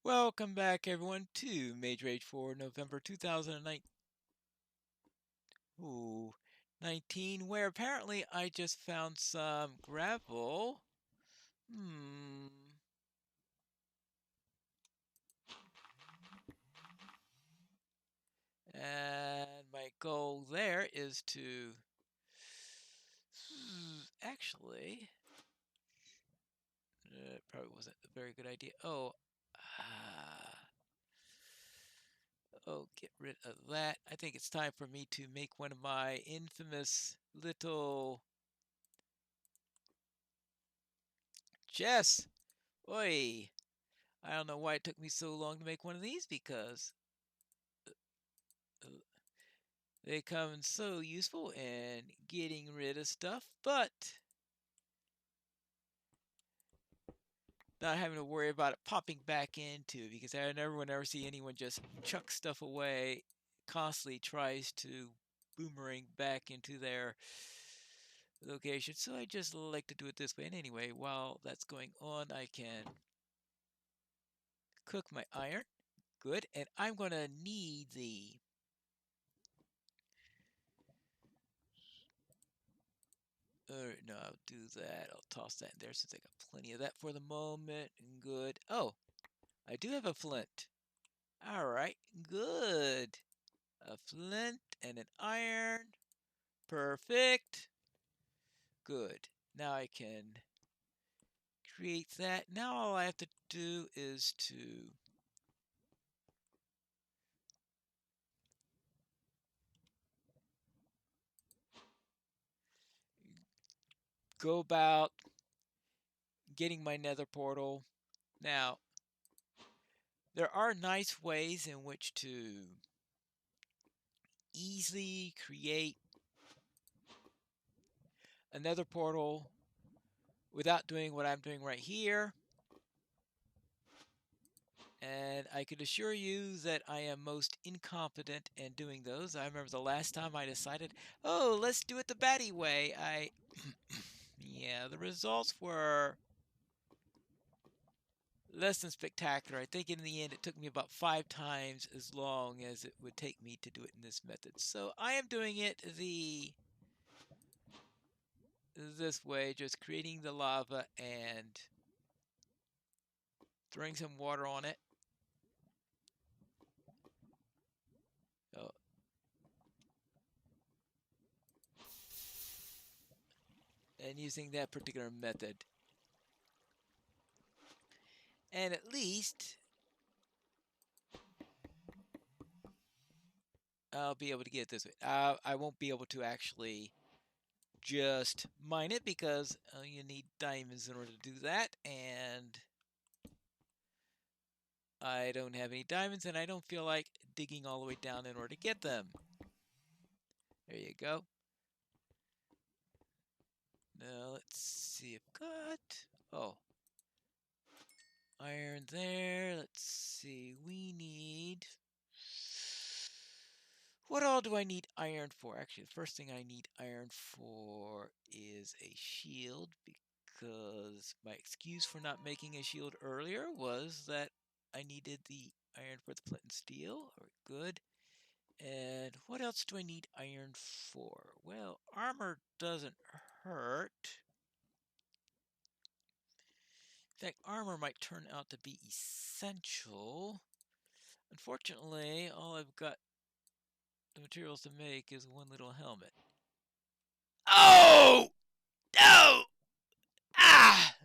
Welcome back, everyone, to Mage Rage for November 2019, where apparently I just found some gravel. And my goal there is to actually, it probably wasn't a very good idea. Get rid of that. I think it's time for me to make one of my infamous little chests. Oi! I don't know why it took me so long to make one of these because they come in so useful in getting rid of stuff, but not having to worry about it popping back into, because I never see anyone just chuck stuff away, constantly tries to boomerang back into their location. So I just like to do it this way. And anyway, while that's going on, I can cook my iron. Good. And I'm going to need the no, I'll do that. I'll toss that in there since I got plenty of that for the moment. Good. Oh, I do have a flint. All right, good. A flint and an iron. Perfect. Good. Now I can create that. Now all I have to do is to go about getting my nether portal. Now, there are nice ways in which to easily create a nether portal without doing what I'm doing right here. And I could assure you that I am most incompetent in doing those. I remember the last time I decided, oh, let's do it the batty way. Yeah, the results were less than spectacular. I think in the end it took me about 5 times as long as it would take me to do it in this method. So I am doing it this way, just creating the lava and throwing some water on it. Oh. And using that particular method. And at least I'll be able to get it this way. I won't be able to actually just mine it because you need diamonds in order to do that, and I don't have any diamonds, and I don't feel like digging all the way down in order to get them. There you go. Now let's see. I've got iron there. Let's see. We need. What all do I need iron for? Actually, the first thing I need iron for is a shield, because my excuse for not making a shield earlier was that I needed the iron for the flint and steel. All right, good. And what else do I need iron for? Well, armor doesn't hurt. In fact, armor might turn out to be essential. Unfortunately, all I've got the materials to make is one little helmet. Oh! No! Ah!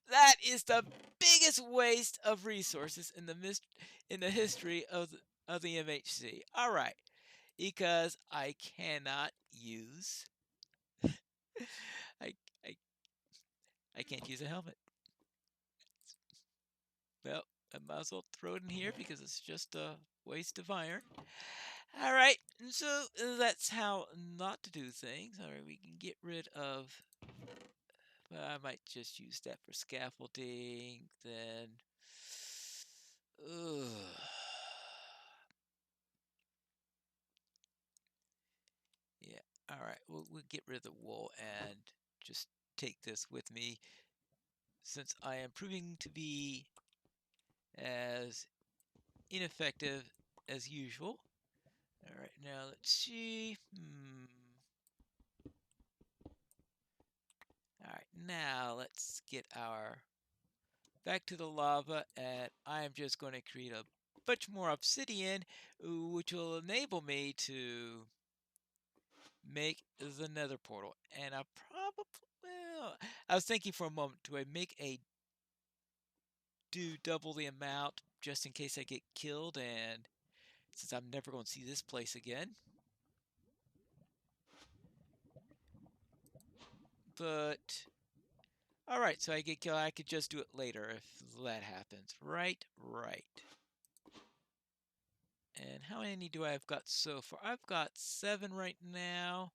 That is the biggest waste of resources in the history of the MHC. All right, because I cannot use I I I can't use a helmet. Well, I might as well throw it in here because it's just a waste of iron. All right, and so that's how not to do things. All right, we can get rid of. Well, I might just use that for scaffolding. Then, ugh. Yeah. All right. We'll get rid of the wool and just take this with me. since I am proving to be as ineffective as usual. All right, now let's see. All right, now let's get our back to the lava, and I am just going to create a bunch more obsidian, which will enable me to make the nether portal. And I probably, well, I was thinking for a moment, do I do double the amount just in case I get killed, and since I'm never going to see this place again. But all right, so I get killed. I could just do it later if that happens. Right. And how many do I have got so far? I've got 7 right now.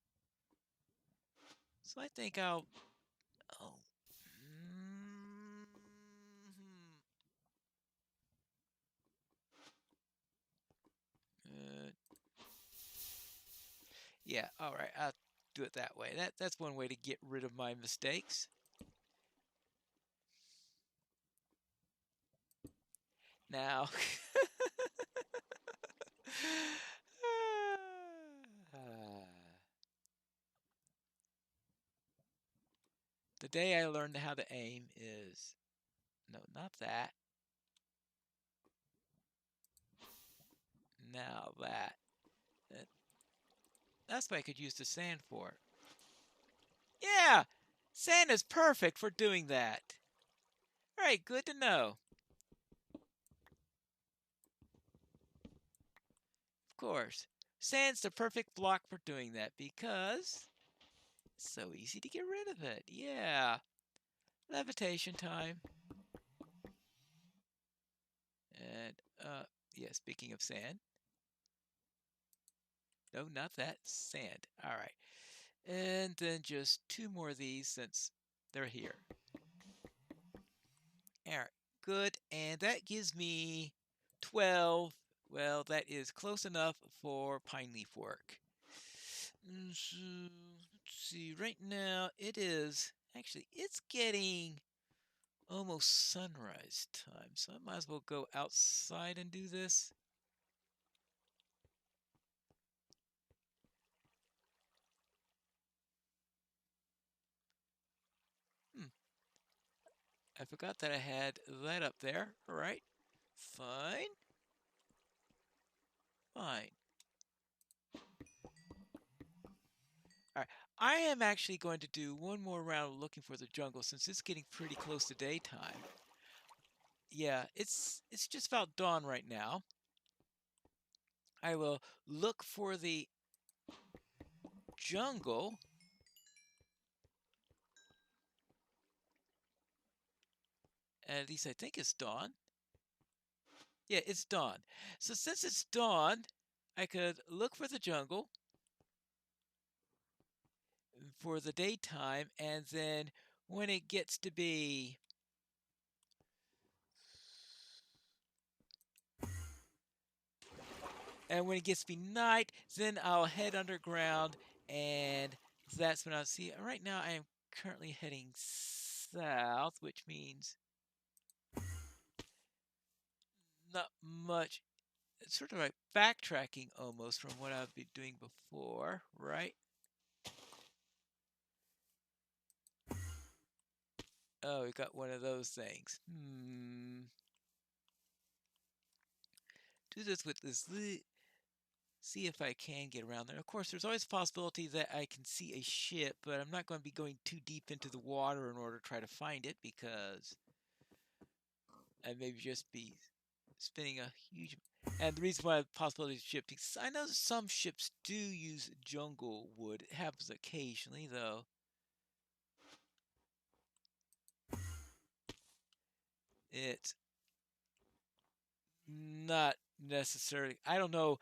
So I think I'll. Oh. Uh, yeah. All right. I'll do it that way. That's one way to get rid of my mistakes. Now. The day I learned how to aim is. No, not that. Now that. That's what I could use the sand for. Yeah! Sand is perfect for doing that. Alright, good to know. Of course. Sand's the perfect block for doing that because it's so easy to get rid of it. Yeah. Levitation time. And, yeah, speaking of sand. No, not that. Sand. Alright. And then just 2 more of these since they're here. Alright, good. And that gives me 12. Well, that is close enough for pine leaf work. So, let's see. Right now, it's getting almost sunrise time. So I might as well go outside and do this. I forgot that I had that up there. All right. Fine. Fine. All right. I am actually going to do one more round looking for the jungle since it's getting pretty close to daytime. Yeah, it's just about dawn right now. I will look for the jungle. At least I think it's dawn. Yeah, it's dawn. So since it's dawn, I could look for the jungle for the daytime, and then when it gets to be night, then I'll head underground, and that's when I'll see. Right now, I am currently heading south, which means not much. It's sort of like backtracking almost from what I've been doing before, right? Oh, we got one of those things. Do this with this. See if I can get around there. Of course, there's always a possibility that I can see a ship, but I'm not going to be going too deep into the water in order to try to find it because I maybe just be spinning a huge. And the reason why the possibility of ship, because I know some ships do use jungle wood. It happens occasionally, though. It's not necessarily. I don't know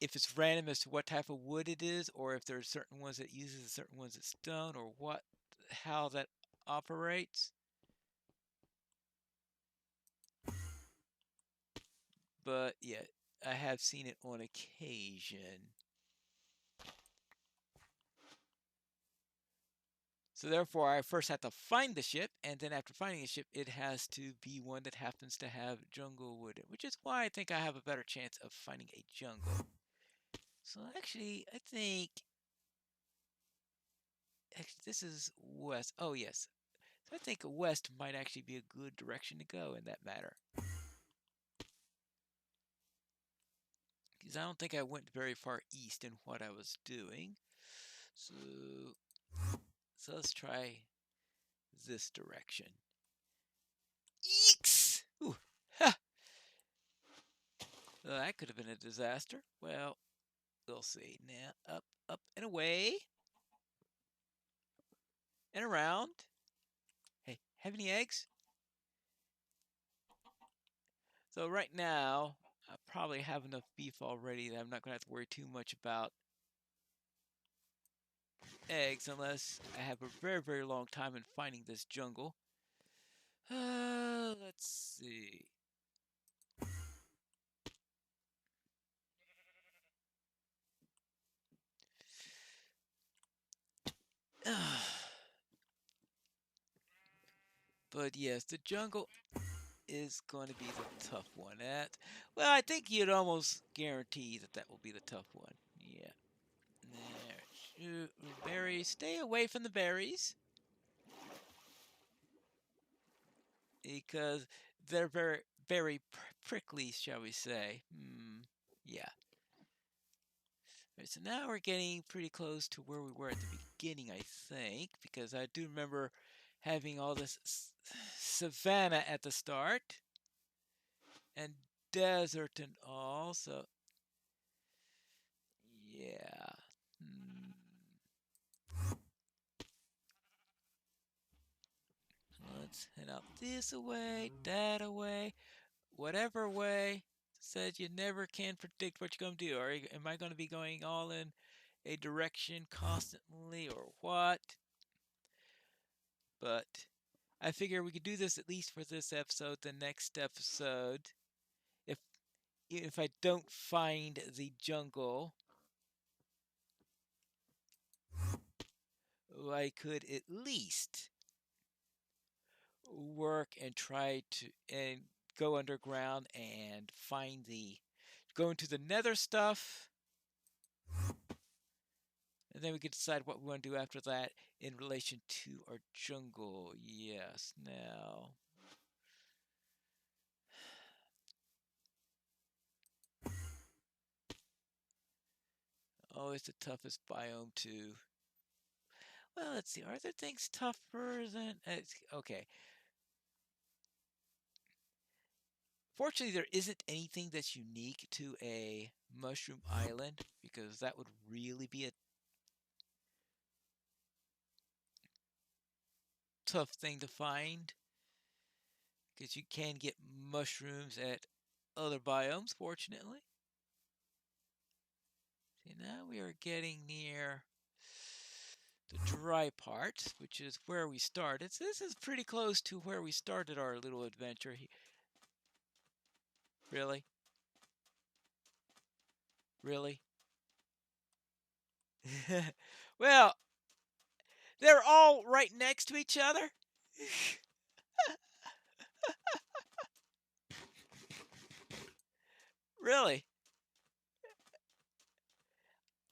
if it's random as to what type of wood it is, or if there's certain ones that uses and certain ones that don't, or how that operates. But yeah, I have seen it on occasion. So therefore, I first have to find the ship, and then after finding the ship, it has to be one that happens to have jungle wood, which is why I think I have a better chance of finding a jungle. So actually, I think this is west. Oh yes, so I think west might actually be a good direction to go in that matter. Because I don't think I went very far east in what I was doing. So let's try this direction. Eeks! Ooh, ha! Well, that could have been a disaster. Well, we'll see. Now, up, up, and away. And around. Hey, have any eggs? So right now, I probably have enough beef already that I'm not going to have to worry too much about eggs unless I have a very, very long time in finding this jungle. Let's see. But yes, the jungle is going to be the tough one. Well, I think you'd almost guarantee that that will be the tough one. Yeah. There. Berries. Stay away from the berries. Because they're very, very prickly, shall we say. Yeah. Right, so now we're getting pretty close to where we were at the beginning, I think. Because I do remember having all this savanna at the start. And desert and all, so yeah. Let's head out this away, that away, whatever way. Says you never can predict what you're going to do. Am I going to be going all in a direction constantly or what? But I figure we could do this at least for this episode. The next episode, if I don't find the jungle, I could at least work and try to and go underground and go into the nether stuff, and then we can decide what we want to do after that in relation to our jungle. Yes, now it's the toughest biome too. Well, let's see, are there things tougher than okay, fortunately there isn't anything that's unique to a mushroom island, because that would really be a tough thing to find, because you can get mushrooms at other biomes, fortunately. See, now we are getting near the dry part, which is where we started. So this is pretty close to where we started our little adventure. Really? Really? Well, they're all right next to each other. Really?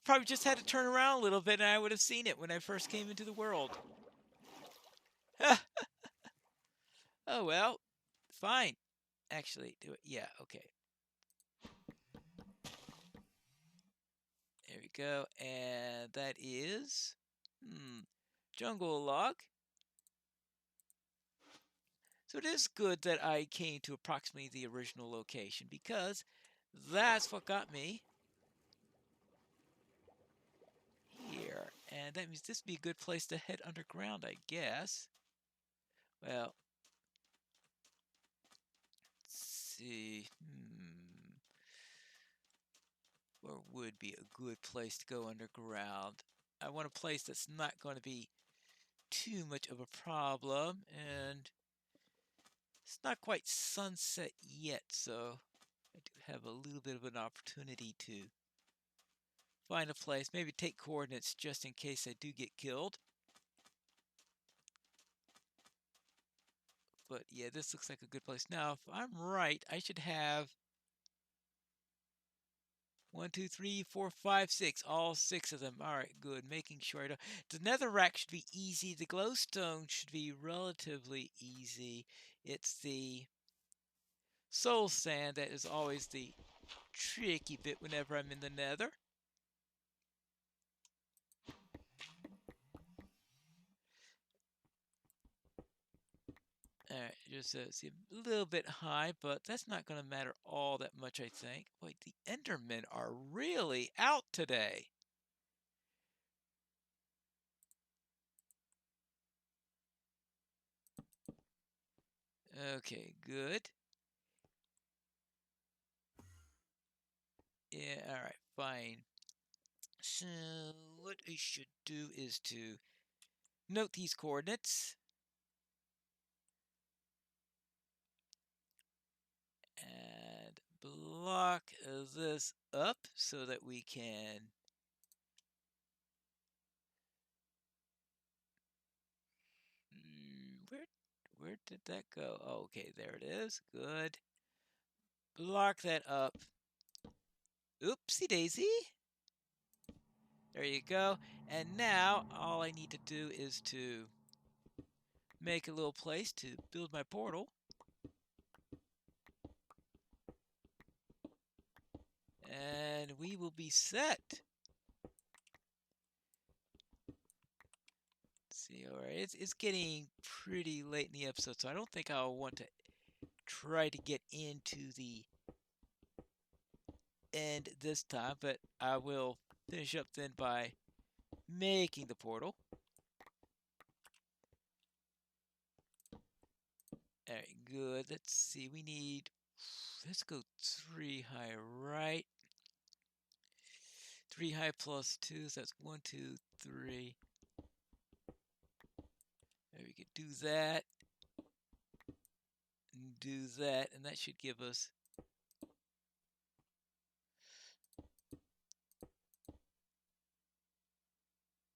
Probably just had to turn around a little bit and I would have seen it when I first came into the world. Oh, well, fine. Actually, do it. Yeah, okay. There we go. And that is jungle log. So it is good that I came to approximately the original location, because that's what got me here. And that means this would be a good place to head underground, I guess. Well, let's see. Where would be a good place to go underground? I want a place that's not going to be too much of a problem, and it's not quite sunset yet, so I do have a little bit of an opportunity to find a place, maybe take coordinates just in case I do get killed. But yeah, this looks like a good place. Now, if I'm right, I should have 1, 2, 3, 4, 5, 6. All 6 of them. All right, good. Making sure I don't. The netherrack should be easy. The glowstone should be relatively easy. It's the soul sand that is always the tricky bit whenever I'm in the nether. All right, just see a little bit high, but that's not going to matter all that much, I think. Wait, the Endermen are really out today. Okay, good. Yeah, all right, fine. So what I should do is to note these coordinates and block this up so that we can where did that go? Oh, okay, there it is. Good. Block that up. Oopsie daisy. There you go. And now all I need to do is to make a little place to build my portal. And we will be set. Let's see, all right, it's getting pretty late in the episode, so I don't think I'll want to try to get into the end this time, but I will finish up then by making the portal. All right, good. Let's see, we need, let's go 3 high, right? 3 high plus 2, so that's 1, 2, 3. There, we could do that, and do that, and that should give us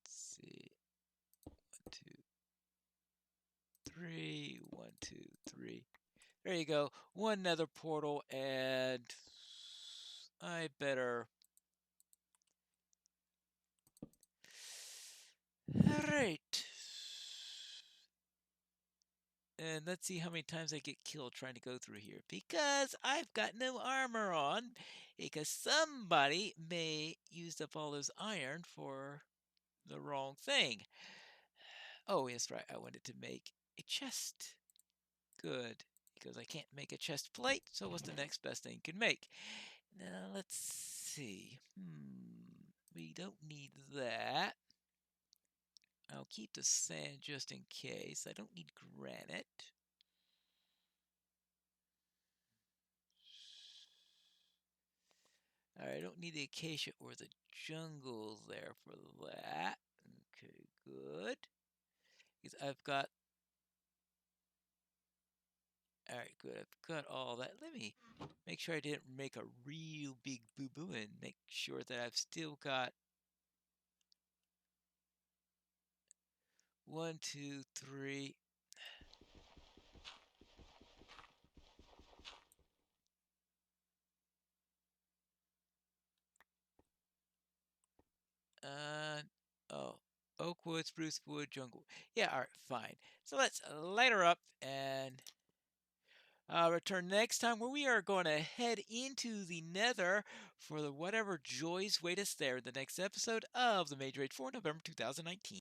see, 1, 2, 3, 1, 2, 3. There you go. One nether portal, and I better. Alright. And let's see how many times I get killed trying to go through here. Because I've got no armor on. Because somebody may use up all those iron for the wrong thing. Oh, yes, right. I wanted to make a chest. Good. Because I can't make a chest plate, so what's the next best thing you can make? Now, let's see. We don't need that. I'll keep the sand just in case. I don't need granite. Alright, I don't need the acacia or the jungle there for that. Okay, good. Because I've got... Alright, good. I've got all that. Let me make sure I didn't make a real big boo-boo and make sure that I've still got 1, 2, 3. Oh, oak wood, spruce wood, jungle. Yeah, all right, fine. So let's light her up and return next time where we are going to head into the nether for whatever joys wait us there in the next episode of the Mage Rage for November 2019.